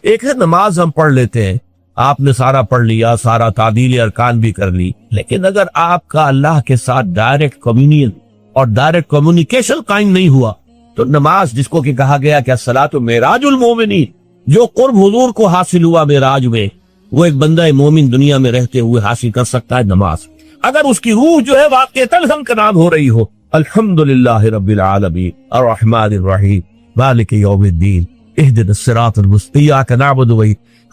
ایک ہے نماز ہم پڑھ لیتے ہیں، آپ نے سارا پڑھ لیا، سارا تعدیل ارکان بھی کر لی، لیکن اگر آپ کا اللہ کے ساتھ ڈائریکٹ کمیونین اور ڈائریکٹ کمیونیکیشن قائم نہیں ہوا تو نماز، جس کو کہ کہا گیا کہ الصلاۃ معراج المومنین، جو قرب حضور کو حاصل ہوا معراج میں، وہ ایک بندہ مومن دنیا میں رہتے ہوئے حاصل کر سکتا ہے نماز، اگر اس کی روح جو ہے واقعتاً ہمکنام ہو رہی ہو۔ الحمدللہ رب العالمین الرحمن الرحیم مالک یوم الدین اہدنا الصراط المستقیم ایاک نعبد و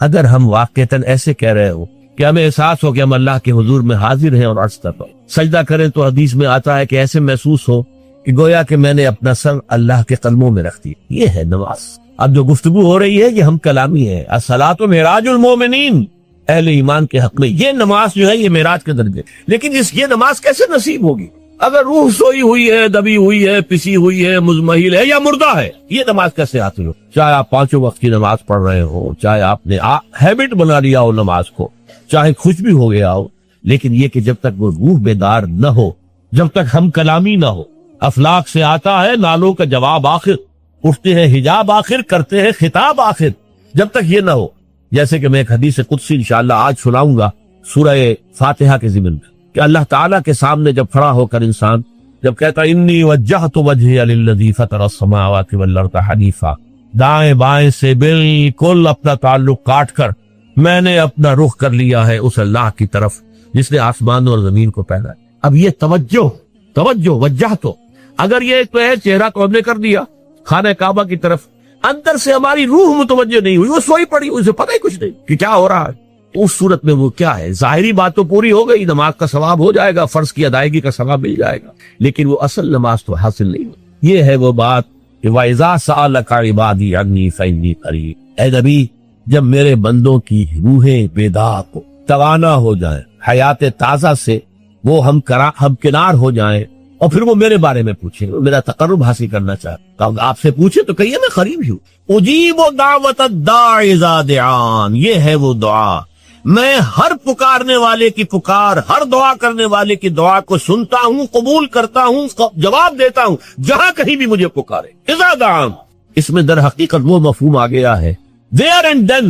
اگر ہم واقعتاً ایسے کہہ رہے ہو کہ ہمیں احساس ہو کہ ہم اللہ کے حضور میں حاضر ہیں اور عرض پر سجدہ کریں، تو حدیث میں آتا ہے کہ ایسے محسوس ہو کہ گویا کہ میں نے اپنا سر اللہ کے قدموں میں رکھ دیا۔ یہ ہے نماز۔ اب جو گفتگو ہو رہی ہے یہ ہم کلامی ہے، الصلاۃ معراج المومنین، اہل ایمان کے حق میں یہ نماز جو ہے یہ معراج کے درجے، لیکن یہ نماز کیسے نصیب ہوگی اگر روح سوئی ہوئی ہے، دبی ہوئی ہے، پسی ہوئی ہے، مزمحل ہے یا مردہ ہے؟ یہ نماز کیسے حاصل ہو؟ چاہے آپ 5 وقت کی نماز پڑھ رہے ہو، چاہے آپ نے ہیبٹ بنا لیا ہو نماز کو، چاہے کچھ بھی ہو گیا ہو، لیکن یہ کہ جب تک وہ روح بیدار نہ ہو، جب تک ہم کلامی نہ ہو، افلاک سے آتا ہے نالوں کا جواب آخر، اٹھتے ہیں حجاب آخر، کرتے ہیں خطاب آخر، جب تک یہ نہ ہو، جیسے کہ میں ایک حدیث قدسی انشاءاللہ آج سناؤں گا سورہ فاتحہ کے ضمن میں، کہ اللہ تعالیٰ کے سامنے جب کھڑا ہو کر انسان جب کہتا انی وجہت وجہی للذی فطر السماوات والارض حنیفا، دائیں بائیں سے بالکل اپنا تعلق کاٹ کر میں نے اپنا رخ کر لیا ہے اس اللہ کی طرف جس نے آسمان اور زمین کو پیدا ہے۔ اب یہ توجہ وجہ تو اگر یہ تو ہے چہرہ تو ہم نے کر دیا خانہ کعبہ کی طرف، اندر سے ہماری روح متوجہ نہیں ہوئی، وہ سوئی پڑی، اسے پتہ ہی کچھ نہیں کہ کیا ہو رہا ہے، اس صورت میں وہ کیا ہے؟ ظاہری بات تو پوری ہو گئی، نماز کا ثواب ہو جائے گا، فرض کی ادائیگی کا ثواب مل جائے گا، لیکن وہ اصل نماز تو حاصل نہیں ہوئی۔ یہ ہے وہ بات کہ وَإِذَا سَأَلَكَ عِبَادِي عَنِّي فَإِنِّي قَرِيبٌ، اے نبی جب میرے بندوں کی روحیں بیدار کو توانا ہو جائیں، حیات تازہ سے وہ ہم کنار ہو جائیں، اور پھر وہ میرے بارے میں پوچھیں، میرا تقرب حاصل کرنا چاہتا ہوں، آپ سے پوچھے تو کہیے میں قریب ہی ہوں۔ اجیب دعوت الداع اذا دعان، یہ ہے وہ دعا، میں ہر پکارنے والے کی پکار، ہر دعا کرنے والے کی دعا کو سنتا ہوں، قبول کرتا ہوں، جواب دیتا ہوں جہاں کہیں بھی مجھے پکارے۔ اذا دعان، اس میں در حقیقت وہ مفہوم آ گیا ہے where and then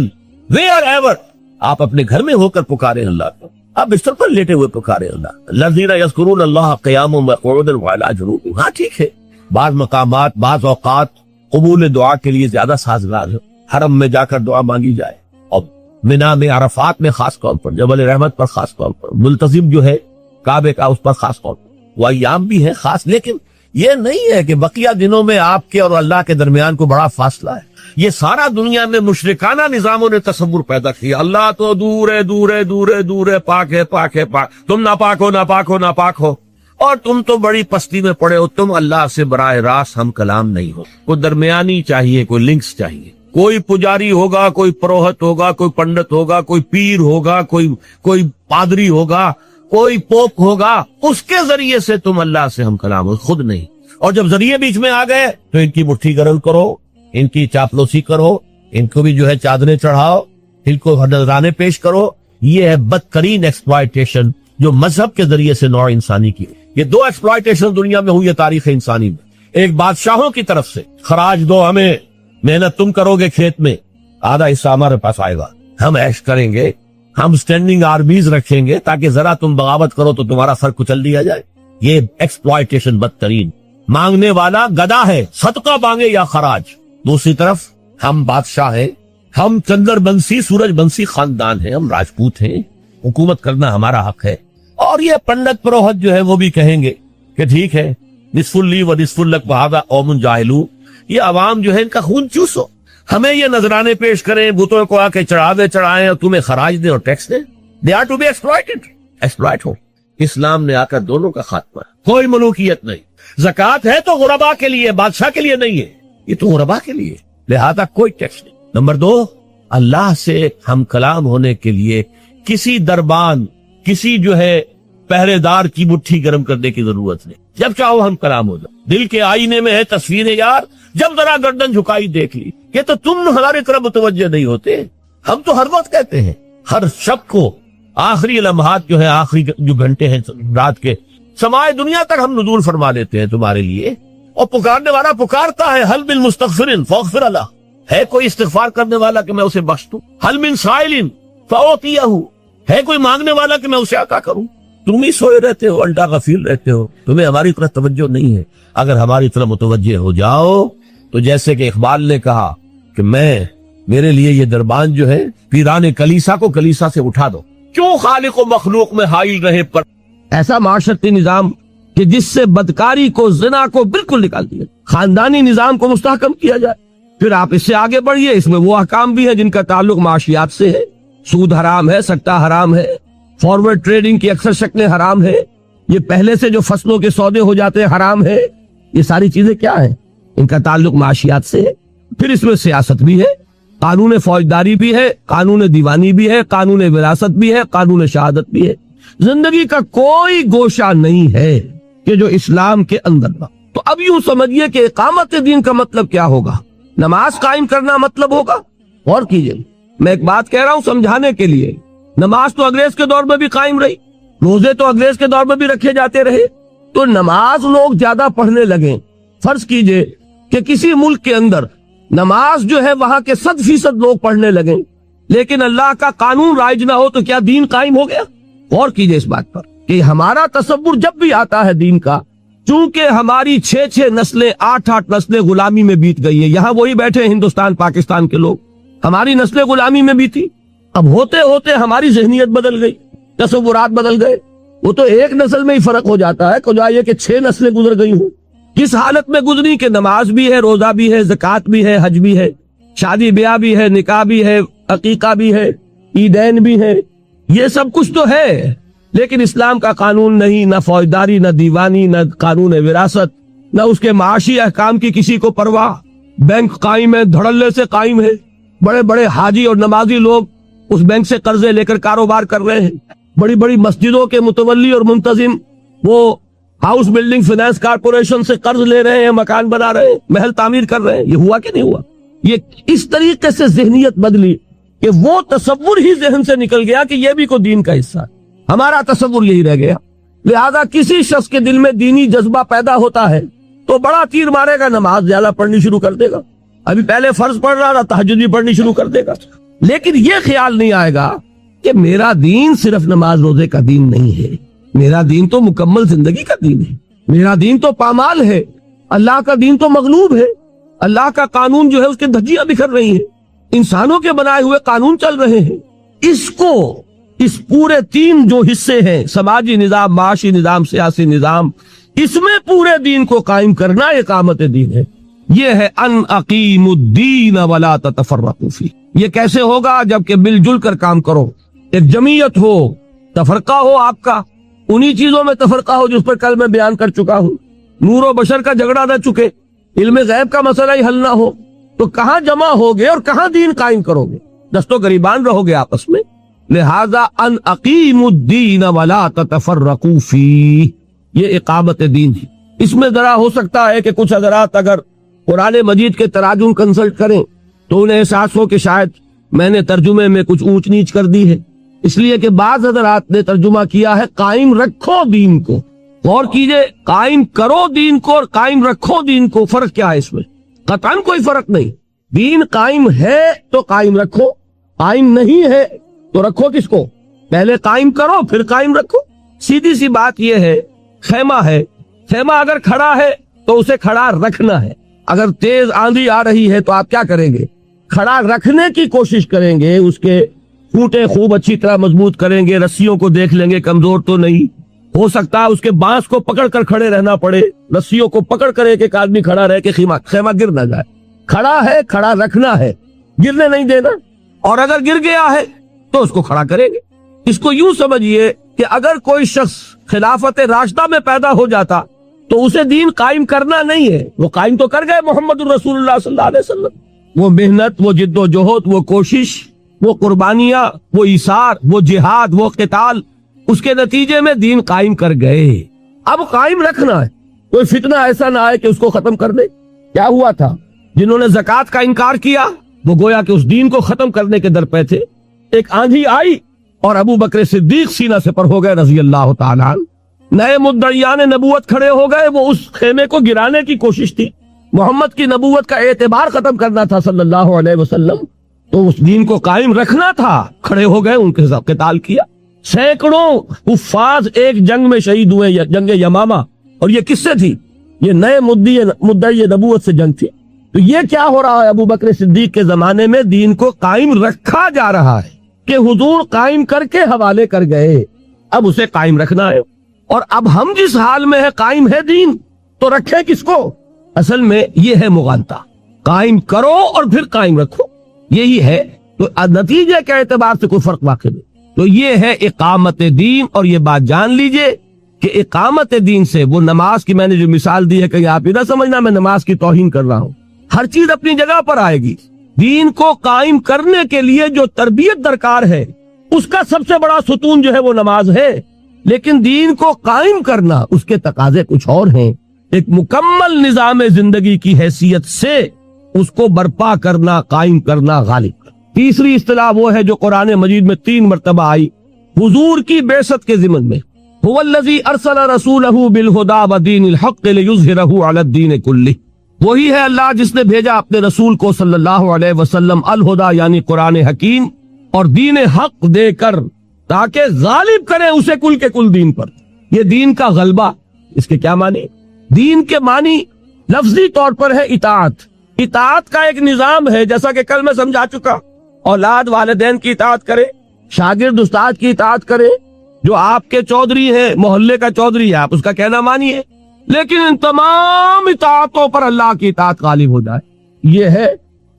where ever، آپ اپنے گھر میں ہو کر پکارے اللہ کو، آپ بستر پر لیٹے ہوئے پکارے اللہ، الذین یذکرون اللہ قیاما وقعودا وعلی جنوبہم۔ ہاں ٹھیک ہے، بعض مقامات بعض اوقات قبول دعا کے لیے زیادہ سازگار ہے، حرم میں جا کر دعا مانگی جائے، اور مینا میں عرفات میں خاص طور پر، جبل رحمت پر خاص طور پر، ملتزم جو ہے کعبے کا اس پر خاص طور پر، وہ ایام بھی ہے خاص، لیکن یہ نہیں ہے کہ بقیہ دنوں میں آپ کے اور اللہ کے درمیان کو بڑا فاصلہ ہے۔ یہ سارا دنیا میں مشرکانہ نظاموں نے تصور پیدا کیا، اللہ تو دور ہے دور ہے دور ہے دور ہے، پاک ہے پاک ہے پاک، تم ناپاک ہو ناپاک ہو ناپاک ہو، اور تم تو بڑی پستی میں پڑے ہو، تم اللہ سے براہ راست ہم کلام نہیں ہو۔ کوئی درمیانی چاہیے، کوئی لنکس چاہیے، کوئی پجاری ہوگا، کوئی پروہت ہوگا، کوئی پنڈت ہوگا، کوئی پیر ہوگا، کوئی پادری ہوگا، کوئی پوپ ہوگا، اس کے ذریعے سے تم اللہ سے ہم کلام ہو، خود نہیں۔ اور جب ذریعے بیچ میں آ گئے تو ان کی مٹھی گرم کرو، ان کی چاپلوسی کرو، ان کو بھی جو ہے چادریں چڑھاؤ، ان کو نذرانے پیش کرو۔ یہ ہے بدترین ایکسپلائٹیشن جو مذہب کے ذریعے سے نوع انسانی کی۔ یہ دو ایکسپلائٹیشن دنیا میں ہوئی ہے تاریخ انسانی میں، ایک بادشاہوں کی طرف سے خراج دو ہمیں، محنت تم کرو گے کھیت میں، آدھا حصہ ہمارے پاس آئے گا، ہم عیش کریں گے، ہم سٹینڈنگ آرمیز رکھیں گے تاکہ ذرا تم بغاوت کرو تو تمہارا سر کچل دیا جائے۔ یہ ایکسپلائٹیشن بدترین، مانگنے والا گدا ہے، صدقہ مانگے یا خراج۔ دوسری طرف ہم بادشاہ ہیں، ہم چندر بنسی سورج بنسی خاندان ہیں، ہم راجپوت ہیں، حکومت کرنا ہمارا حق ہے۔ اور یہ پنڈت پروہت جو ہے وہ بھی کہیں گے کہ ٹھیک ہے، نصف لی و نصف لک وہذا قوم جاہلون، یہ عوام جو ہے ان کا خون چوسو، ہمیں یہ نذرانے پیش کریں، بتوں کو آ کے چڑھائیں اور تمہیں خراج دیں اور ٹیکس دیں۔ They are to be exploit ہو۔ اسلام نے آ کر دونوں کا خاتمہ، کوئی ملوکیت نہیں۔ زکوٰۃ ہے تو غربا کے لیے، بادشاہ کے لیے نہیں ہے، یہ تو غربا کے لیے، لہذا کوئی ٹیکس نہیں۔ نمبر 2، اللہ سے ہم کلام ہونے کے لیے کسی دربان، کسی جو ہے پہرے دار کی مٹھی گرم کرنے کی ضرورت نہیں، جب چاہو ہم کلام ہو جاؤ۔ دل کے آئینے میں ہے تصویر یار، جب ذرا گردن جھکائی دیکھ لی، یہ تو تم ہماری طرف متوجہ نہیں ہوتے، ہم تو ہر وقت کہتے ہیں، ہر شب کو آخری لمحات جو ہے، آخری جو گھنٹے ہیں رات کے، سمائے دنیا تک ہم نزول فرما لیتے ہیں تمہارے لیے، اور پکارنے والا پکارتا ہے حل بالمستغفرین فاغفر اللہ، ہے کوئی استغفار کرنے والا کہ میں اسے بخش دوں؟ حل من سائل فاعطیہ، ہے کوئی مانگنے والا کہ میں اسے عطا کروں؟ تم ہی سوئے رہتے ہو، الٹا غفیر رہتے ہو، تمہیں ہماری طرف توجہ نہیں ہے۔ اگر ہماری طرف متوجہ ہو جاؤ تو جیسے کہ اقبال نے کہا کہ میرے لیے یہ دربان جو ہے پیران کلیسا کو کلیسا سے اٹھا دو، کیوں خالق و مخلوق میں حائل رہے پر ایسا معاشرتی نظام کہ جس سے بدکاری کو، زنا کو بالکل نکال دیا، خاندانی نظام کو مستحکم کیا جائے۔ پھر آپ اس سے آگے بڑھیے، اس میں وہ احکام بھی ہیں جن کا تعلق معاشیات سے ہے، سود حرام ہے، سٹہ حرام ہے، فارورڈ ٹریڈنگ کی اکثر شکلیں حرام ہے، یہ پہلے سے جو فصلوں کے سودے ہو جاتے ہیں حرام ہے۔ یہ ساری چیزیں کیا ہیں؟ ان کا تعلق معاشیات سے ہے۔ پھر اس میں سیاست بھی ہے، قانون فوجداری بھی ہے، قانون دیوانی بھی ہے، قانون وراثت بھی ہے، قانون شہادت بھی ہے۔ زندگی کا کوئی گوشہ نہیں ہے کہ جو اسلام کے اندر نہ۔ تو اب یوں سمجھیے کہ اقامت دین کا مطلب کیا ہوگا؟ نماز قائم کرنا مطلب ہوگا۔ غور کیجئے، میں ایک بات کہہ رہا ہوں سمجھانے کے لیے، نماز تو انگریز کے دور میں بھی قائم رہی، روزے تو انگریز کے دور میں بھی رکھے جاتے رہے، تو نماز لوگ زیادہ پڑھنے لگے۔ فرض کیجئے کہ کسی ملک کے اندر نماز جو ہے وہاں کے 100% لوگ پڑھنے لگیں، لیکن اللہ کا قانون رائج نہ ہو تو کیا دین قائم ہو گیا؟ غور کیجئے اس بات پر کہ ہمارا تصور جب بھی آتا ہے دین کا، چونکہ ہماری 6 نسلیں، 8 نسلیں غلامی میں بیت گئی ہیں، یہاں وہی بیٹھے ہندوستان پاکستان کے لوگ، ہماری نسلیں غلامی میں بیتی، اب ہوتے ہوتے ہماری ذہنیت بدل گئی، تصورات بدل گئے۔ وہ تو ایک نسل میں ہی فرق ہو جاتا ہے، کجا یہ کہ 6 نسلیں گزر گئی ہوں۔ کس حالت میں گزری کہ نماز بھی ہے، روزہ بھی ہے، زکوٰۃ بھی ہے، حج بھی ہے، شادی بیاہ بھی ہے، نکاح بھی ہے، عقیقہ بھی ہے، عیدین بھی ہے، یہ سب کچھ تو ہے، لیکن اسلام کا قانون نہیں، نہ فوجداری، نہ دیوانی، نہ قانون وراثت، نہ اس کے معاشی احکام کی کسی کو پرواہ۔ بینک قائم ہے، دھڑلے سے قائم ہے، بڑے بڑے حاجی اور نمازی لوگ اس بینک سے قرضے لے کر کاروبار کر رہے ہیں، بڑی بڑی مسجدوں کے متولی اور منتظم وہ ہاؤس بلڈنگ فائنانس کارپوریشن سے قرض لے رہے ہیں، مکان بنا رہے ہیں، محل تعمیر کر رہے ہیں۔ یہ ہوا کہ نہیں ہوا؟ یہ اس طریقے سے ذہنیت بدلی کہ وہ تصور ہی ذہن سے نکل گیا کہ یہ بھی کوئی دین کا حصہ ہے، ہمارا تصور یہی رہ گیا۔ لہذا کسی شخص کے دل میں دینی جذبہ پیدا ہوتا ہے تو بڑا تیر مارے گا، نماز زیادہ پڑھنی شروع کر دے گا، ابھی پہلے فرض پڑھ رہا تھا، تہجد بھی پڑھنی شروع کر دے گا، لیکن یہ خیال نہیں آئے گا کہ میرا دین صرف نماز روزے کا دین نہیں ہے، میرا دین تو مکمل زندگی کا دین ہے، میرا دین تو پامال ہے، اللہ کا دین تو مغلوب ہے، اللہ کا قانون جو ہے اس کے دھجیاں بکھر رہی ہیں، انسانوں کے بنائے ہوئے قانون چل رہے ہیں۔ اس کو، اس پورے 3 جو حصے ہیں، سماجی نظام، معاشی نظام، سیاسی نظام، اس میں پورے دین کو قائم کرنا اقامت دین ہے۔ یہ ہے ان اقیم الدین ولا تتفرقوا فیہ۔ یہ کیسے ہوگا؟ جبکہ مل جل کر کام کرو، ایک جمعیت ہو، تفرقہ ہو آپ کا انہی چیزوں میں تفرقہ ہو جس پر کل میں بیان کر چکا ہوں، نور و بشر کا جھگڑا نہ چکے، علم غیب کا مسئلہ ہی حل نہ ہو، تو کہاں جمع ہوگے اور کہاں دین قائم کرو گے؟ دست و گریبان رہو گے آپس میں۔ لہذا ان اقیم الدین ولا تتفرقوا فیہ، یہ اقامت دین ہے۔ اس میں ذرا ہو سکتا ہے کہ کچھ حضرات اگر قرآن مجید کے تراجم کنسلٹ کریں تو انہیں احساس ہو کہ شاید میں نے ترجمے میں کچھ اونچ نیچ کر دی ہے، اس لیے کہ بعض حضرات نے ترجمہ کیا ہے قائم رکھو دین کو۔ غور کیجئے، قائم کرو دین کو اور قائم رکھو دین کو، فرق کیا ہے اس میں؟ قطعاً کوئی فرق نہیں۔ دین قائم ہے تو قائم رکھو، قائم نہیں ہے تو رکھو کس کو؟ پہلے قائم کرو پھر قائم رکھو۔ سیدھی سی بات یہ ہے، خیمہ ہے، خیمہ اگر کھڑا ہے تو اسے کھڑا رکھنا ہے۔ اگر تیز آندھی آ رہی ہے تو آپ کیا کریں گے؟ کھڑا رکھنے کی کوشش کریں گے، اس کے کھوٹے خوب اچھی طرح مضبوط کریں گے، رسیوں کو دیکھ لیں گے کمزور تو نہیں، ہو سکتا ہے اس کے بانس کو پکڑ کر کھڑے رہنا پڑے، رسیوں کو پکڑ کر ایک آدمی کھڑا رہے کہ خیمہ گر نہ جائے۔ کھڑا ہے، کھڑا رکھنا ہے، گرنے نہیں دینا، اور اگر گر گیا ہے تو اس کو کھڑا کریں گے۔ اس کو یوں سمجھیے کہ اگر کوئی شخص خلافت راشدہ میں پیدا ہو جاتا تو اسے دین قائم کرنا نہیں ہے، وہ قائم تو کر گئے محمد الرسول اللہ صلی اللہ علیہ وسلم۔ وہ محنت، وہ جد و جہد، وہ کوشش، وہ قربانیاں، وہ ایثار، وہ جہاد، وہ قتال، اس کے نتیجے میں دین قائم کر گئے۔ اب قائم رکھنا ہے، کوئی فتنہ ایسا نہ آئے کہ اس کو ختم کر دے۔ کیا ہوا تھا؟ جنہوں نے زکوٰۃ کا انکار کیا وہ گویا کہ اس دین کو ختم کرنے کے در پہ تھے۔ ایک آندھی آئی اور ابو بکر صدیق سینہ سے پر ہو گئے رضی اللہ تعالیٰ عنہ۔ نئے مدعیان نبوت کھڑے ہو گئے، وہ اس خیمے کو گرانے کی کوشش تھی، محمد کی نبوت کا اعتبار ختم کرنا تھا صلی اللہ علیہ وسلم، تو اس دین کو قائم رکھنا تھا، کھڑے ہو گئے، ان کے ساتھ قتال کیا، سینکڑوں حفاظ ایک جنگ میں شہید ہوئے، جنگ یمامہ، اور یہ کس سے تھی؟ یہ نئے مدعی نبوت سے جنگ تھی۔ تو یہ کیا ہو رہا ہے؟ ابو بکر صدیق کے زمانے میں دین کو قائم رکھا جا رہا ہے کہ حضور قائم کر کے حوالے کر گئے، اب اسے قائم رکھنا ہے۔ اور اب ہم جس حال میں ہے، قائم ہے دین، تو رکھے کس کو؟ اصل میں یہ ہے مغالطہ، قائم کرو اور پھر قائم رکھو، یہی ہے۔ تو نتیجے کے اعتبار سے کوئی فرق واقع نہیں۔ تو یہ ہے اقامت دین، اور یہ بات جان لیجئے کہ اقامت دین سے، وہ نماز کی میں نے جو مثال دی ہے، کہ آپ یہ نہ سمجھنا میں نماز کی توہین کر رہا ہوں، ہر چیز اپنی جگہ پر آئے گی۔ دین کو قائم کرنے کے لیے جو تربیت درکار ہے، اس کا سب سے بڑا ستون جو ہے وہ نماز ہے، لیکن دین کو قائم کرنا اس کے تقاضے کچھ اور ہیں۔ ایک مکمل نظام زندگی کی حیثیت سے اس کو برپا کرنا، قائم کرنا، غالب کرنا۔ تیسری اصطلاح وہ ہے جو قرآن مجید میں 3 مرتبہ آئی حضور کی بعثت کے ضمن میں، هو الذی ارسل رسولہ بالہدی ودین الحق لیظہرہ علی الدین کلہ۔ وہی ہے اللہ جس نے بھیجا اپنے رسول کو صلی اللہ علیہ وسلم الہدی یعنی قرآن حکیم اور دین حق دے کر، تاکہ غالب کرے اسے کل کے کل دین پر۔ یہ دین کا غلبہ، اس کے کیا معنی؟ دین کے معنی لفظی طور پر ہے اطاعت۔ اطاعت کا ایک نظام ہے، جیسا کہ کل میں سمجھا چکا، اولاد والدین کی اطاعت کرے، شاگرد استاد کی اطاعت کرے، جو آپ کے چودھری ہے، محلے کا چودھری ہے، آپ اس کا کہنا مانیے، لیکن ان تمام اطاعتوں پر اللہ کی اطاعت غالب ہو جائے۔ یہ ہے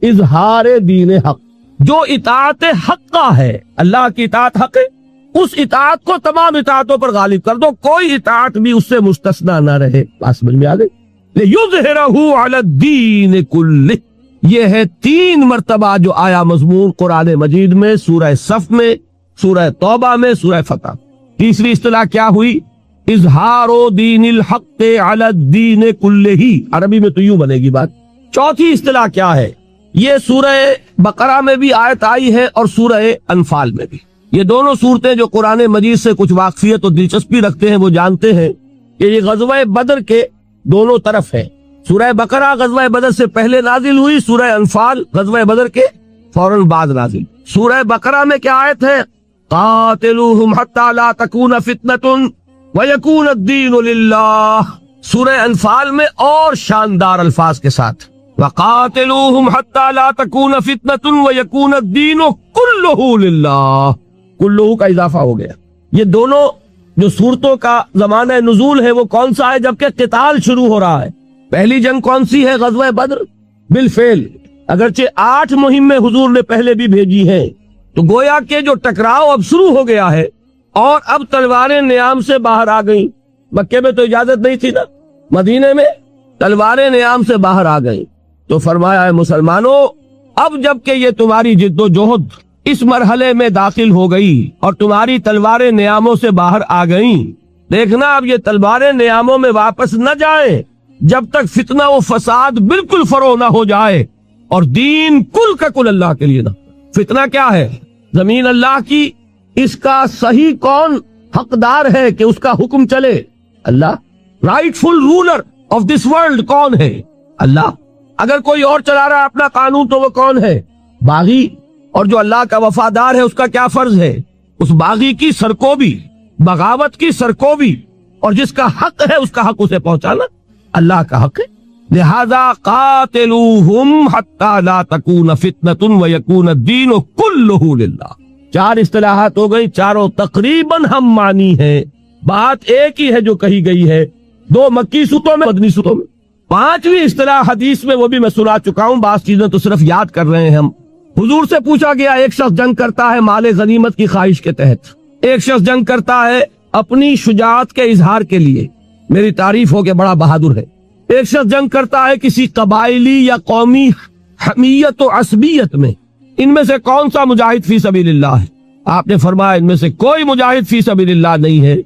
اظہار دین حق۔ جو اطاعت حق کا ہے، اللہ کی اطاعت حق ہے، اس اطاعت کو تمام اطاعتوں پر غالب کر دو، کوئی اطاعت بھی اس سے مستثنا نہ رہے۔ بات سمجھ میں آ گئی؟ لِيُظْهِرَهُ عَلَى الدِّينِ كُلِّهِ۔ یہ ہے 3 مرتبہ جو آیا مضمون قرآن مجید میں، سورہ صف میں، سورہ توبہ میں، سورہ فتح۔ تیسری اصطلاح کیا ہوئی؟ اظہار دین الحق علی الدین کلہ، عربی میں تو یوں بنے گی بات۔ چوتھی اصطلاح کیا ہے؟ یہ سورہ بقرہ میں بھی آیت آئی ہے اور سورہ انفال میں بھی۔ یہ دونوں صورتیں جو قرآن مجید سے کچھ واقفیت اور دلچسپی رکھتے ہیں، وہ جانتے ہیں کہ یہ غزوہ بدر کے دونوں طرف ہے۔ سورہ بقرہ غزوہ بدر سے پہلے نازل ہوئی، سورہ انفال غزوہ بدر کے فوراً بعد نازل۔ سورہ بقرہ میں کیا آیت ہے؟ قاتلوہم حتی لا تکون فتنۃ ویکون الدین للہ۔ سورہ انفال میں اور شاندار الفاظ کے ساتھ وقاتلوہم حتی لا تکون فتنۃ ویکون الدین کلہ للہ، کلہ کا اضافہ ہو گیا۔ یہ دونوں جو صورتوں کا زمانہ نزول ہے وہ کون سا ہے؟ جبکہ قتال شروع ہو رہا ہے۔ پہلی جنگ کون سی ہے؟ غزوہ بدر بالفعل، اگرچہ 8 مہمیں حضور نے پہلے بھی بھیجی ہیں، تو گویا کہ جو ٹکراؤ اب شروع ہو گیا ہے، اور اب تلواریں نیام سے باہر آ گئیں۔ مکے میں تو اجازت نہیں تھی نا، مدینے میں تلواریں نیام سے باہر آ گئیں۔ تو فرمایا ہے مسلمانوں، اب جب کہ یہ تمہاری جد و جہد اس مرحلے میں داخل ہو گئی اور تمہاری تلواریں نیاموں سے باہر آ گئیں، دیکھنا اب یہ تلواریں نیاموں میں واپس نہ جائیں جب تک فتنہ و فساد بالکل فرو نہ ہو جائے اور دین کل کا کل اللہ کے لیے نہ۔ فتنہ کیا ہے؟ زمین اللہ کی، اس کا صحیح کون حقدار ہے کہ اس کا حکم چلے؟ Allah. Rightful ruler of this world کون ہے؟ اللہ۔ اگر کوئی اور چلا رہا ہے اپنا قانون تو وہ کون ہے؟ باغی۔ اور جو اللہ کا وفادار ہے اس کا کیا فرض ہے؟ اس باغی کی سرکوبی، بغاوت کی سرکوبی، اور جس کا حق ہے اس کا حق اسے پہنچانا اللہ کا حق ہے۔ لہذا قاتلوہم حتی لا تکون فتنۃ ویکون الدین کلہ للہ۔ 4 اصطلاحات ہو گئی، چاروں تقریباً ہم معنی ہیں، بات ایک ہی ہے جو کہی گئی ہے، 2 مکی صورتوں میں، مدنی صورتوں میں۔ 5ویں اصطلاح حدیث میں، وہ بھی میں سنا چکا ہوں، بعض چیزیں تو صرف یاد کر رہے ہیں ہم۔ حضور سے پوچھا گیا، ایک شخص جنگ کرتا ہے مال غنیمت کی خواہش کے تحت، ایک شخص جنگ کرتا ہے اپنی شجاعت کے اظہار کے لیے، میری تعریف ہو کہ بڑا بہادر ہے، ایک شخص جنگ کرتا ہے کسی قبائلی یا قومی حمیت و عصبیت میں، ان میں سے کون سا مجاہد فی سبیل اللہ ہے؟ آپ نے فرمایا ان میں سے کوئی مجاہد فی سبیل اللہ نہیں ہے۔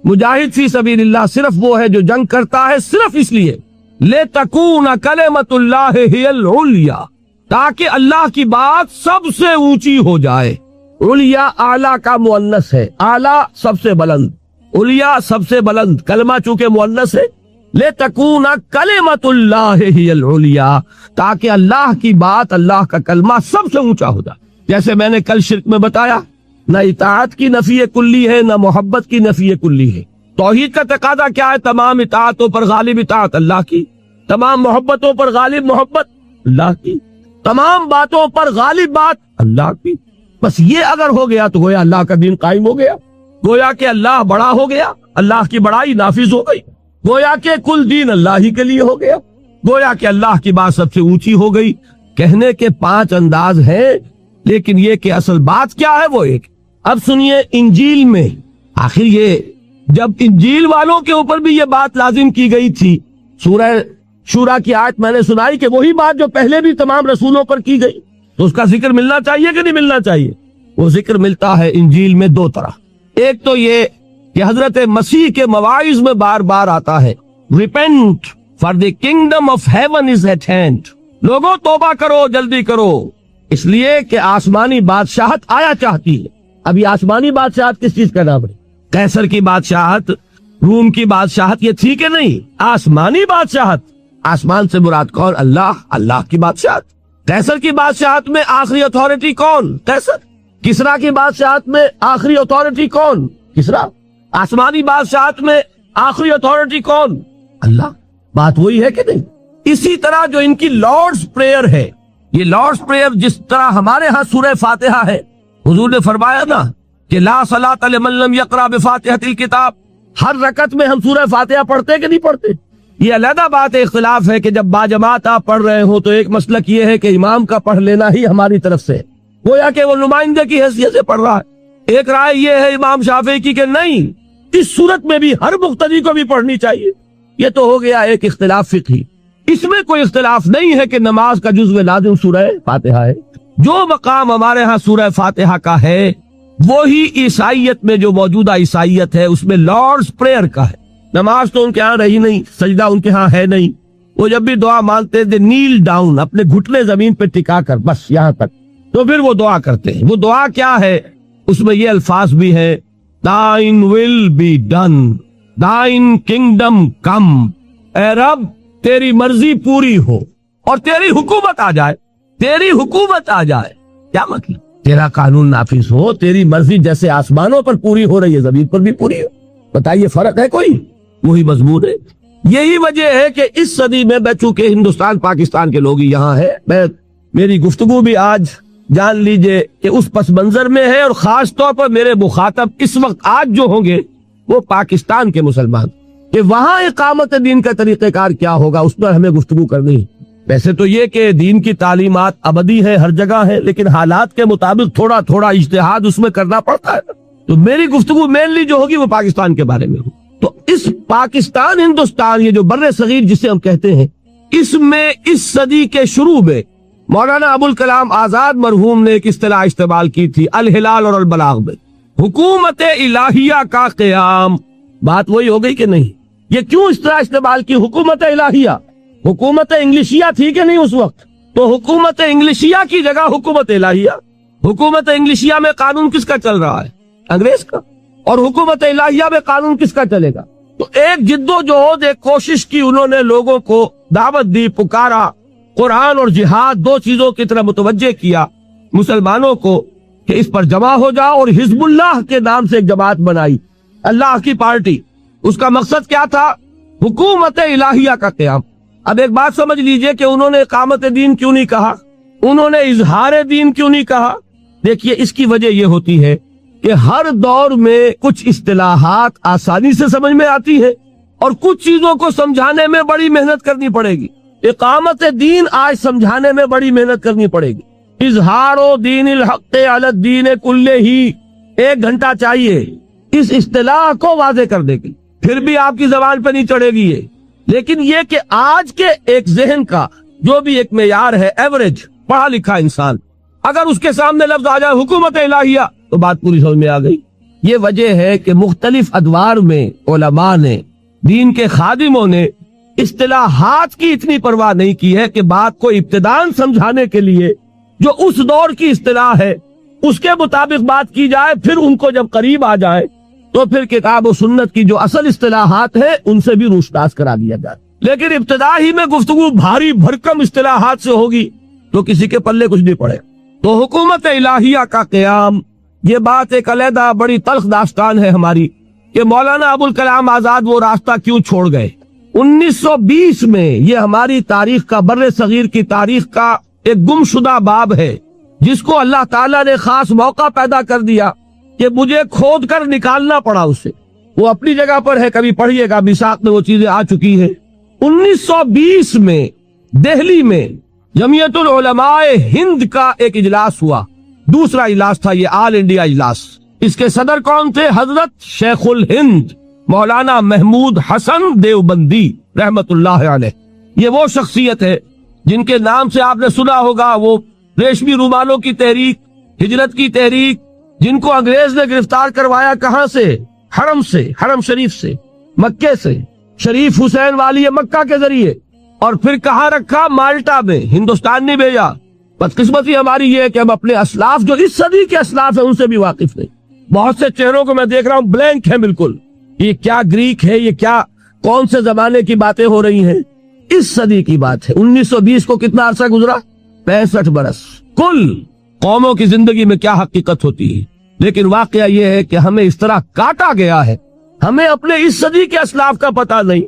مجاہد فی سبیل اللہ صرف وہ ہے جو جنگ کرتا ہے صرف اس لیے لِتَكُونَ کَلِمَةُ اللَّهِ هِيَ الْعُلْيَا، تاکہ اللہ کی بات سب سے اونچی ہو جائے۔ علیا اعلیٰ کا مؤنث ہے، اعلیٰ سب سے بلند، علیا سب سے بلند، کلمہ چونکہ مؤنث ہے لِتَكُونَ كَلِمَةُ اللَّهِ هِيَ الْعُلْيَا، تاکہ اللہ کی بات، اللہ کا کلمہ سب سے اونچا ہو جائے۔ جیسے میں نے کل شرک میں بتایا، نہ اطاعت کی نفی کلی ہے، نہ محبت کی نفی کلی ہے۔ توحید کا تقاضا کیا ہے؟ تمام اطاعتوں پر غالب اطاعت اللہ کی، تمام محبتوں پر غالب محبت اللہ کی، تمام باتوں پر غالب بات اللہ کی۔ بس یہ اگر ہو گیا تو گویا اللہ کا دین قائم ہو گیا، گویا کہ اللہ بڑا ہو گیا، اللہ کی بڑائی نافذ ہو گئی، گویا کہ کل دین اللہ ہی کے لیے ہو گیا، گویا کہ اللہ کی بات سب سے اونچی ہو گئی۔ کہنے کے 5 انداز ہیں، لیکن یہ کہ اصل بات کیا ہے وہ ایک۔ اب سنیے، انجیل میں آخر یہ جب انجیل والوں کے اوپر بھی یہ بات لازم کی گئی تھی، سورہ شورا کی آیت میں نے سنائی کہ وہی بات جو پہلے بھی تمام رسولوں پر کی گئی، تو اس کا ذکر ملنا چاہیے کہ نہیں ملنا چاہیے؟ وہ ذکر ملتا ہے انجیل میں 2 طرح۔ ایک تو یہ کہ حضرت مسیح کے مواعظ میں بار بار آتا ہے، repent for the kingdom of heaven is at hand, لوگوں توبہ کرو، جلدی کرو، اس لیے کہ آسمانی بادشاہت آیا چاہتی ہے۔ اب یہ آسمانی بادشاہت کس چیز کا نام ہے؟ قیصر کی بادشاہت، روم کی بادشاہت یہ تھی کہ نہیں؟ آسمانی بادشاہت۔ آسمان سے مراد کون؟ اللہ، اللہ کی بادشاہت۔ قیصر کی بادشاہت میں آخری اتھارٹی کون؟ قیصر۔ کسرا کی بادشاہت میں آخری اتھارٹی کون؟ کسرا۔ آسمانی بادشاہت میں آخری اتھارٹی کون؟ اللہ۔ بات وہی ہے کہ نہیں؟ اسی طرح جو ان کی لارڈز پریئر ہے، یہ لارڈز پریئر جس طرح ہمارے ہاں سورہ فاتحہ ہے، حضور نے فرمایا نا کہ لا صلاۃ لمن لم یقرأ بفاتحۃ الکتاب، ہر رکعت میں ہم سورہ فاتحہ پڑھتے کہ نہیں پڑھتے؟ یہ علیحدہ بات ہے، اختلاف ہے کہ جب باجماعت آپ پڑھ رہے ہو تو ایک مسلک یہ ہے کہ امام کا پڑھ لینا ہی ہماری طرف سے گویا کہ وہ نمائندے کی حیثیت سے پڑھ رہا ہے۔ ایک رائے یہ ہے امام شافعی کی کہ نہیں، اس صورت میں بھی ہر مقتدی کو بھی پڑھنی چاہیے۔ یہ تو ہو گیا ایک اختلاف فقہی۔ اس میں کوئی اختلاف نہیں ہے کہ نماز کا جزو لازم سورہ فاتحہ ہے۔ جو مقام ہمارے ہاں سورہ فاتحہ کا ہے وہی عیسائیت میں جو موجودہ عیسائیت ہے اس میں لارڈز پریئر کا ہے۔ نماز تو ان کے ہاں رہی نہیں، سجدہ ان کے ہاں ہے نہیں، وہ جب بھی دعا مانگتے تھے نیل ڈاؤن، اپنے گھٹنے زمین پہ ٹکا کر، بس یہاں تک، تو پھر وہ دعا کرتے ہیں۔ وہ دعا کیا ہے؟ اس میں یہ الفاظ بھی ہے، thine will be done, thine kingdom come، اے رب تیری مرضی پوری ہو اور تیری حکومت آ جائے، تیری حکومت آ جائے۔ کیا مطلب؟ تیرا قانون نافذ ہو، تیری مرضی جیسے آسمانوں پر پوری ہو رہی ہے زمین پر بھی پوری ہو۔ بتائیے فرق ہے کوئی؟ وہی مضمون ہے۔ یہی وجہ ہے کہ اس صدی میں چونکہ ہندوستان پاکستان کے لوگ یہاں ہے، میری گفتگو بھی آج جان لیجئے کہ اس پس منظر میں ہے، اور خاص طور پر میرے مخاطب اس وقت آج جو ہوں گے وہ پاکستان کے مسلمان، کہ وہاں اقامت دین کا طریقہ کار کیا ہوگا اس پر ہمیں گفتگو کرنی ہے۔ ویسے تو یہ کہ دین کی تعلیمات ابدی ہے، ہر جگہ ہے، لیکن حالات کے مطابق تھوڑا تھوڑا اجتہاد اس میں کرنا پڑتا ہے۔ تو میری گفتگو مینلی جو ہوگی وہ پاکستان کے بارے میں ہو۔ تو اس پاکستان ہندوستان، یہ جو بر صغیر جسے ہم کہتے ہیں، اس میں اس صدی کے شروع میں مولانا ابوالکلام آزاد مرحوم نے ایک اصطلاح استعمال کی تھی، الہلال اور البلاغ میں حکومت الہیہ کا قیام۔ بات وہی ہو گئی کہ نہیں؟ یہ کیوں اصطلاح استعمال کی حکومت الہیہ؟ حکومت انگلشیہ تھی کہ نہیں اس وقت؟ تو حکومت انگلشیہ کی جگہ حکومت الہیہ۔ حکومت انگلشیہ میں قانون کس کا چل رہا ہے؟ انگریز کا۔ اور حکومت الہیہ میں قانون کس کا چلے گا؟ تو ایک جد و جہد، ایک کوشش کی انہوں نے، لوگوں کو دعوت دی، پکارا، قرآن اور جہاد دو چیزوں کی طرف متوجہ کیا مسلمانوں کو کہ اس پر جمع ہو جاؤ، اور حزب اللہ کے نام سے ایک جماعت بنائی، اللہ کی پارٹی۔ اس کا مقصد کیا تھا؟ حکومت الہیہ کا قیام۔ اب ایک بات سمجھ لیجئے کہ انہوں نے اقامت دین کیوں نہیں کہا، انہوں نے اظہار دین کیوں نہیں کہا؟ دیکھیے اس کی وجہ یہ ہوتی ہے کہ ہر دور میں کچھ اصطلاحات آسانی سے سمجھ میں آتی ہے اور کچھ چیزوں کو سمجھانے میں بڑی محنت کرنی پڑے گی۔ اقامت دین آج سمجھانے میں بڑی محنت کرنی پڑے گی۔ اظہار و دین الحق علی الدین کلہ ہی 1 گھنٹہ چاہیے اس اصطلاح کو واضح کرنے کی، پھر بھی آپ کی زبان پہ نہیں چڑھے گی یہ۔ لیکن یہ کہ آج کے ایک ذہن کا جو بھی ایک معیار ہے، ایوریج پڑھا لکھا انسان، اگر اس کے سامنے لفظ آ جائے حکومت الہیہ تو بات پوری سمجھ میں آ گئی۔ یہ وجہ ہے کہ مختلف ادوار میں علماء نے، دین کے خادموں نے اصطلاحات کی اتنی پرواہ نہیں کی ہے کہ بات کو ابتداءً سمجھانے کے لیے جو اس دور کی اصطلاح ہے اس کے مطابق بات کی جائے، پھر ان کو جب قریب آ جائے تو پھر کتاب و سنت کی جو اصل اصطلاحات ہیں ان سے بھی روشناس کرا دیا جائے. لیکن ابتدا ہی میں گفتگو بھاری بھرکم اصطلاحات سے ہوگی تو کسی کے پلے کچھ نہیں پڑے. تو حکومت الہیہ کا قیام، یہ بات ایک علیحدہ بڑی تلخ داستان ہے ہماری کہ مولانا ابوالکلام آزاد وہ راستہ کیوں چھوڑ گئے. 1920 میں یہ ہماری تاریخ کا، بر صغیر کی تاریخ کا ایک گمشدہ باب ہے جس کو اللہ تعالیٰ نے خاص موقع پیدا کر دیا کہ مجھے کھود کر نکالنا پڑا اسے. وہ اپنی جگہ پر ہے، کبھی پڑھیے گا، میثاق میں وہ چیزیں آ چکی ہیں. 1920 میں دہلی میں جمعیت العلماء ہند کا ایک اجلاس ہوا. دوسرا اجلاس تھا یہ آل انڈیا اجلاس. اس کے صدر کون تھے؟ حضرت شیخ الہند مولانا محمود حسن دیوبندی رحمت اللہ علیہ. یہ وہ شخصیت ہے جن کے نام سے آپ نے سنا ہوگا، وہ ریشمی رومالوں کی تحریک، ہجرت کی تحریک، جن کو انگریز نے گرفتار کروایا کہاں سے؟ حرم سے، حرم شریف سے، مکے سے، شریف حسین والی مکہ کے ذریعے. اور پھر کہاں رکھا؟ مالٹا میں. ہندوستان نہیں بھیجا. بدقسمتی ہماری یہ ہے کہ ہم اپنے اسلاف جو اس صدی کے اسلاف ہیں ان سے بھی واقف نہیں. بہت سے چہروں کو میں دیکھ رہا ہوں بلینک ہے بالکل. یہ کیا گریک ہے، یہ کیا کون سے زمانے کی باتیں ہو رہی ہیں؟ اس صدی کی بات ہے. 1920 کو کتنا عرصہ گزرا؟ 65 برس. کل قوموں کی زندگی میں کیا حقیقت ہوتی ہے. لیکن واقعہ یہ ہے کہ ہمیں اس طرح کاٹا گیا ہے، ہمیں اپنے اس صدی کے اسلاف کا پتہ نہیں.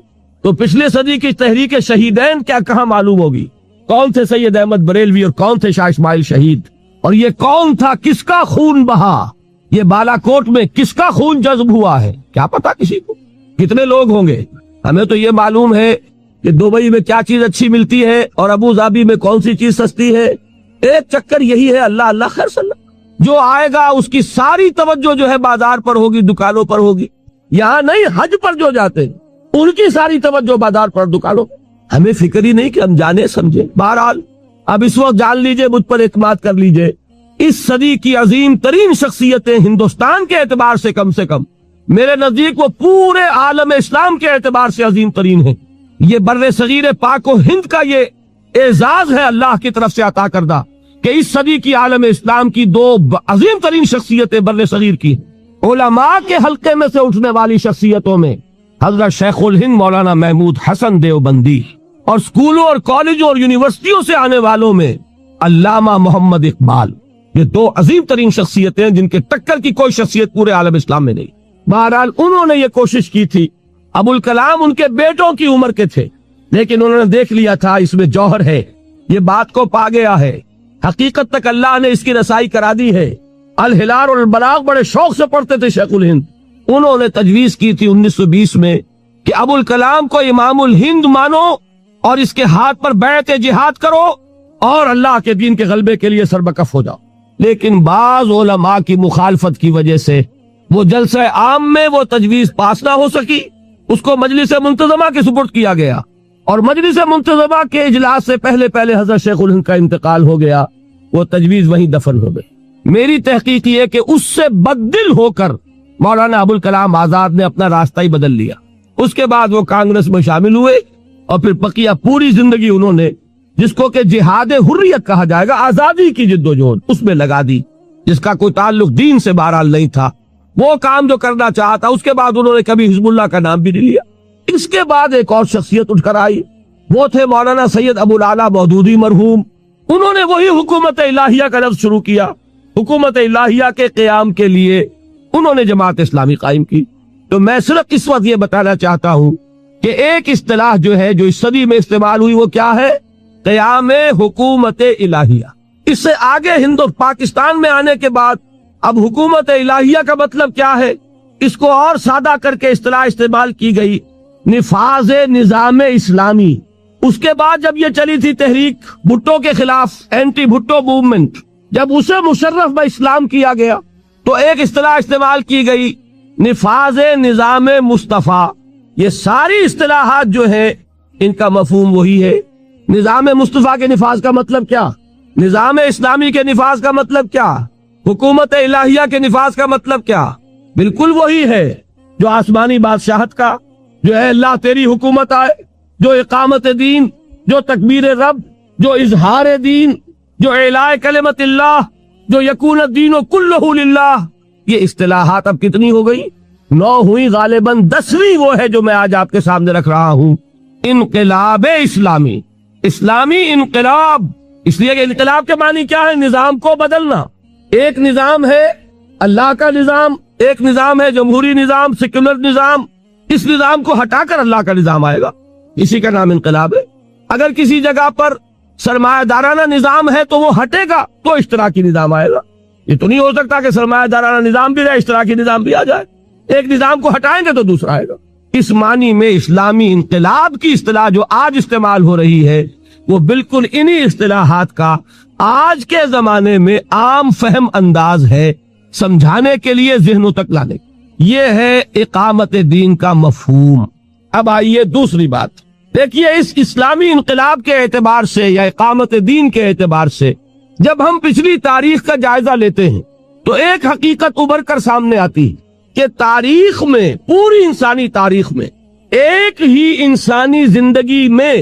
تو پچھلے صدی کی تحریک شہیدین کیا کہاں معلوم ہوگی؟ کون تھے سید احمد بریلوی اور کون تھے شاہ اسماعیل شہید؟ اور یہ کون تھا؟ کس کا خون بہا؟ یہ بالا کوٹ میں کس کا خون جذب ہوا ہے؟ کیا پتا کسی کو؟ کتنے لوگ ہوں گے؟ ہمیں تو یہ معلوم ہے کہ دبئی میں کیا چیز اچھی ملتی ہے اور ابو ظبی میں کون سی چیز سستی ہے. ایک چکر یہی ہے. اللہ اللہ خیر صلی اللہ. جو آئے گا اس کی ساری توجہ جو ہے بازار پر ہوگی، دکانوں پر ہوگی. یہاں نہیں، حج پر جو جاتے ہیں ان کی ساری توجہ بازار پر، دکانوں. ہمیں فکر ہی نہیں کہ ہم جانے سمجھے. بہرحال اب اس وقت جان لیجئے، مجھ پر اعتماد کر لیجئے، اس صدی کی عظیم ترین شخصیتیں ہندوستان کے اعتبار سے کم میرے نزدیک وہ پورے عالم اسلام کے اعتبار سے عظیم ترین ہیں. یہ بر صغیر پاک و ہند کا یہ اعزاز ہے اللہ کی طرف سے عطا کردہ کہ اس صدی کی عالم اسلام کی دو عظیم ترین شخصیتیں بر صغیر کی. علماء کے حلقے میں سے اٹھنے والی شخصیتوں میں حضرت شیخ الہند مولانا محمود حسن دیوبندی، اور اسکولوں اور کالجوں اور یونیورسٹیوں سے آنے والوں میں علامہ محمد اقبال. یہ دو عظیم ترین شخصیتیں جن کے ٹکر کی کوئی شخصیت پورے عالم اسلام میں نہیں. بہرحال انہوں نے یہ کوشش کی تھی. ابوالکلام ان کے بیٹوں کی عمر کے تھے، لیکن انہوں نے دیکھ لیا تھا اس میں جوہر ہے، یہ بات کو پا گیا ہے، حقیقت تک اللہ نے اس کی رسائی کرا دی ہے. الہلال اور البلاغ بڑے شوق سے پڑھتے تھے شیخ الہند. انہوں نے تجویز کی تھی 1920 میں کہ ابوالکلام کو امام الہند مانو اور اس کے ہاتھ پر بیعت جہاد کرو اور اللہ کے دین کے غلبے کے لیے سربکف ہو جاؤ. لیکن بعض علماء کی مخالفت کی وجہ سے وہ جلسہ عام میں وہ تجویز پاس نہ ہو سکی. اس کو مجلس منتظمہ کے سپرد کیا گیا اور مجلس منتظمہ کے اجلاس سے پہلے حضرت شیخ الہند کا انتقال ہو گیا. وہ تجویز وہیں دفن ہو گئی. میری تحقیق یہ کہ اس سے بددل ہو کر مولانا ابوالکلام آزاد نے اپنا راستہ ہی بدل لیا. اس کے بعد وہ کانگریس میں شامل ہوئے اور پھر بقیہ پوری زندگی انہوں نے جس کو کہ جہاد حریت کہا جائے گا، آزادی کی جد و جہد، اس میں لگا دی، جس کا کوئی تعلق دین سے بہرحال نہیں تھا. وہ کام جو کرنا چاہتا، اس کے بعد انہوں نے کبھی حزب اللہ کا نام بھی نہیں لیا. اس کے بعد ایک اور شخصیت اٹھ کر آئی، وہ تھے مولانا سید ابو الاعلیٰ مودودی مرحوم. انہوں نے وہی حکومت الہیہ کا لفظ شروع کیا. حکومت الہیہ کے قیام کے لیے انہوں نے جماعت اسلامی قائم کی. تو میں صرف اس وقت یہ بتانا چاہتا ہوں کہ ایک اصطلاح جو ہے جو اس صدی میں استعمال ہوئی وہ کیا ہے؟ قیام حکومت الہیہ. اس سے آگے پاکستان میں آنے کے بعد اب حکومت الہیہ کا مطلب کیا ہے؟ اس کو اور سادہ کر کے اصطلاح استعمال کی گئی، نفاذ نظام اسلامی. اس کے بعد جب یہ چلی تھی تحریک بھٹو کے خلاف، اینٹی بھٹو موومنٹ، جب اسے مشرف اسلام کیا گیا تو ایک اصطلاح استعمال کی گئی، نفاذ نظام مصطفیٰ. یہ ساری اصطلاحات جو ہیں ان کا مفہوم وہی ہے. نظام مصطفیٰ کے نفاذ کا مطلب کیا؟ نظام اسلامی کے نفاذ کا مطلب کیا؟ حکومت الہیہ کے نفاذ کا مطلب کیا؟ بالکل وہی ہے جو آسمانی بادشاہت کا، جو ہے اللہ تیری حکومت آئے، جو اقامت دین، جو تکبیر رب، جو اظہار دین، جو اعلاء کلمت اللہ، جو یکون الدین کلہ للہ. یہ اصطلاحات اب کتنی ہو گئی؟ 9 ہوئی غالباً 10ویں وہ ہے جو میں آج آپ کے سامنے رکھ رہا ہوں، انقلاب اسلامی، اسلامی انقلاب۔ اس لیے کہ انقلاب کے معنی کیا ہے؟ نظام کو بدلنا۔ ایک نظام ہے اللہ کا نظام، ایک نظام ہے جمہوری نظام، سیکولر نظام، اس نظام کو ہٹا کر اللہ کا نظام آئے گا، اسی کا نام انقلاب ہے۔ اگر کسی جگہ پر سرمایہ دارانہ نظام ہے تو وہ ہٹے گا تو اشتراکی نظام آئے گا۔ یہ تو نہیں ہو سکتا کہ سرمایہ دارانہ نظام بھی رہے، اشتراکی نظام بھی آ جائے۔ ایک نظام کو ہٹائیں گے تو دوسرا آئے گا۔ اس معنی میں اسلامی انقلاب کی اصطلاح جو آج استعمال ہو رہی ہے وہ بالکل انہی اصطلاحات کا آج کے زمانے میں عام فہم انداز ہے، سمجھانے کے لیے، ذہنوں تک لانے کی۔ یہ ہے اقامت دین کا مفہوم۔ اب آئیے دوسری بات، دیکھیے اس اسلامی انقلاب کے اعتبار سے یا اقامت دین کے اعتبار سے جب ہم پچھلی تاریخ کا جائزہ لیتے ہیں تو ایک حقیقت ابھر کر سامنے آتی ہے کہ تاریخ میں، پوری انسانی تاریخ میں، ایک ہی انسانی زندگی میں